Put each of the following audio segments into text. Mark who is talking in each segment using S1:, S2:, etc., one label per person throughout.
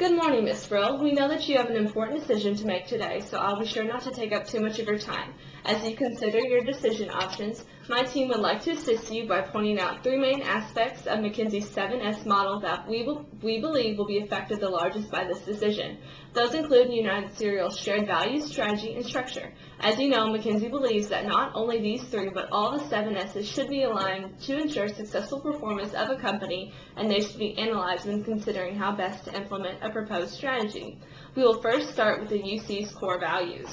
S1: Good morning, Miss Frill. We know that you have an important decision to make today, so I'll be sure not to take up too much of your time. As you consider your decision options, my team would like to assist you by pointing out three main aspects of McKinsey's 7S model that we believe will be affected the largest by this decision. Those include United Cereal's shared values, strategy, and structure. As you know, McKinsey believes that not only these three, but all the 7S's should be aligned to ensure successful performance of a company, and they should be analyzed when considering how best to implement a proposed strategy. We will first start with the UC's core values.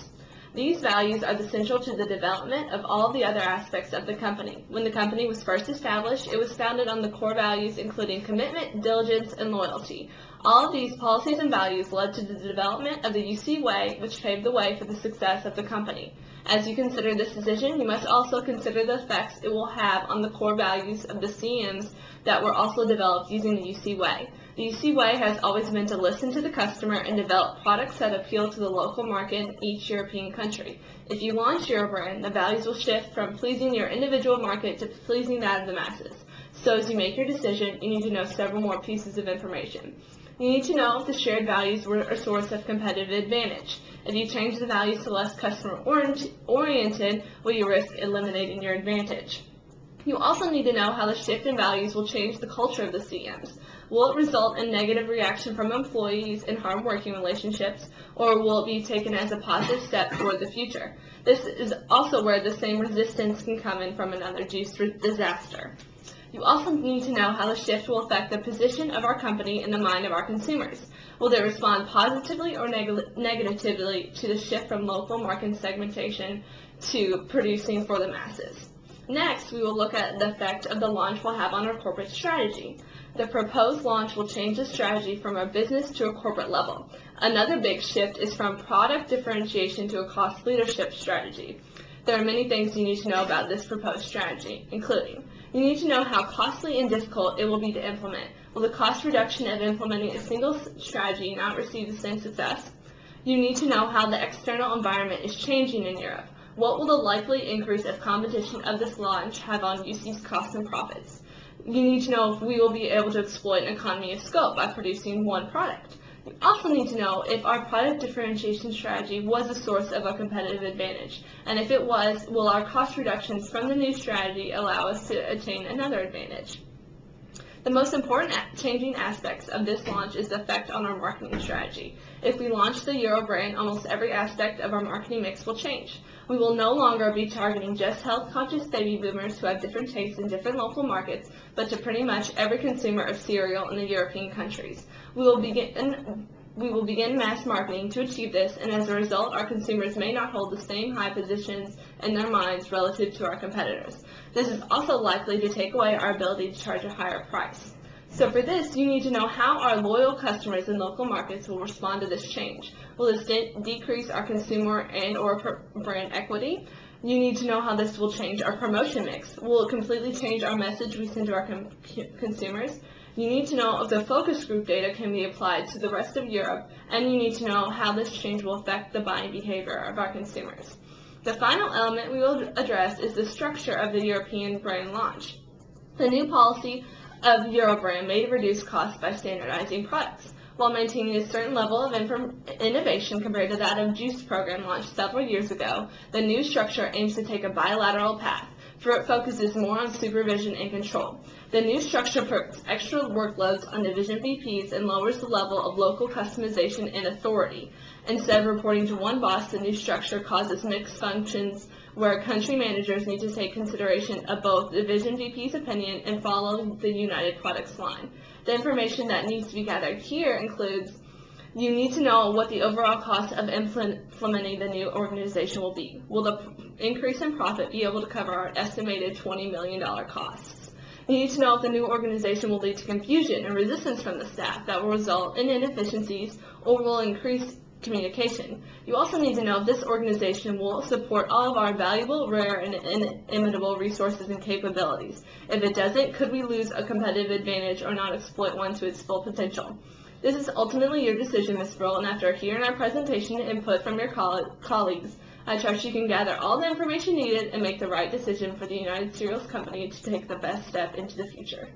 S1: These values are central to the development of all the other aspects of the company. When the company was first established, it was founded on the core values including commitment, diligence, and loyalty. All of these policies and values led to the development of the UC Way, which paved the way for the success of the company. As you consider this decision, you must also consider the effects it will have on the core values of the CMs that were also developed using the UC Way. The UC Way has always been to listen to the customer and develop products that appeal to the local market in each European country. If you launch Eurobrand, the values will shift from pleasing your individual market to pleasing that of the masses. So as you make your decision, you need to know several more pieces of information. You need to know if the shared values were a source of competitive advantage. If you change the values to less customer-oriented, will you risk eliminating your advantage? You also need to know how the shift in values will change the culture of the CMs. Will it result in negative reaction from employees and harm working relationships, or will it be taken as a positive step toward the future? This is also where the same resistance can come in from another juice disaster. You also need to know how the shift will affect the position of our company in the mind of our consumers. Will they respond positively or negatively to the shift from local market segmentation to producing for the masses? Next, we will look at the effect of the launch will have on our corporate strategy. The proposed launch will change the strategy from a business to a corporate level. Another big shift is from product differentiation to a cost leadership strategy. There are many things you need to know about this proposed strategy, including you need to know how costly and difficult it will be to implement. Will the cost reduction of implementing a single strategy not receive the same success? You need to know how the external environment is changing in Europe. What will the likely increase of competition of this launch have on UC's costs and profits? You need to know if we will be able to exploit an economy of scope by producing one product. You also need to know if our product differentiation strategy was a source of a competitive advantage, and if it was, will our cost reductions from the new strategy allow us to attain another advantage? The most important changing aspects of this launch is the effect on our marketing strategy. If we launch the Eurobrand, almost every aspect of our marketing mix will change. We will no longer be targeting just health-conscious baby boomers who have different tastes in different local markets, but to pretty much every consumer of cereal in the European countries. We will begin mass marketing to achieve this, and as a result, our consumers may not hold the same high positions in their minds relative to our competitors. This is also likely to take away our ability to charge a higher price. So for this, you need to know how our loyal customers in local markets will respond to this change. Will this decrease our consumer and or brand equity? You need to know how this will change our promotion mix. Will it completely change our message we send to our consumers? You need to know if the focus group data can be applied to the rest of Europe, and you need to know how this change will affect the buying behavior of our consumers. The final element we will address is the structure of the European brand launch. The new policy of Eurobrand may reduce costs by standardizing products, while maintaining a certain level of innovation compared to that of Juice program launched several years ago. The new structure aims to take a bilateral path, for it focuses more on supervision and control. The new structure puts extra workloads on division VPs and lowers the level of local customization and authority. Instead of reporting to one boss, the new structure causes mixed functions where country managers need to take consideration of both division VP's opinion and follow the United Products line. The information that needs to be gathered here includes you need to know what the overall cost of implementing the new organization will be. Will the increase in profit be able to cover our estimated $20 million costs? You need to know if the new organization will lead to confusion and resistance from the staff that will result in inefficiencies or will increase communication. You also need to know if this organization will support all of our valuable, rare, and inimitable resources and capabilities. If it doesn't, could we lose a competitive advantage or not exploit one to its full potential? This is ultimately your decision, Ms. Brill, and after hearing our presentation and input from your colleagues, I trust you can gather all the information needed and make the right decision for the United Cereals Company to take the best step into the future.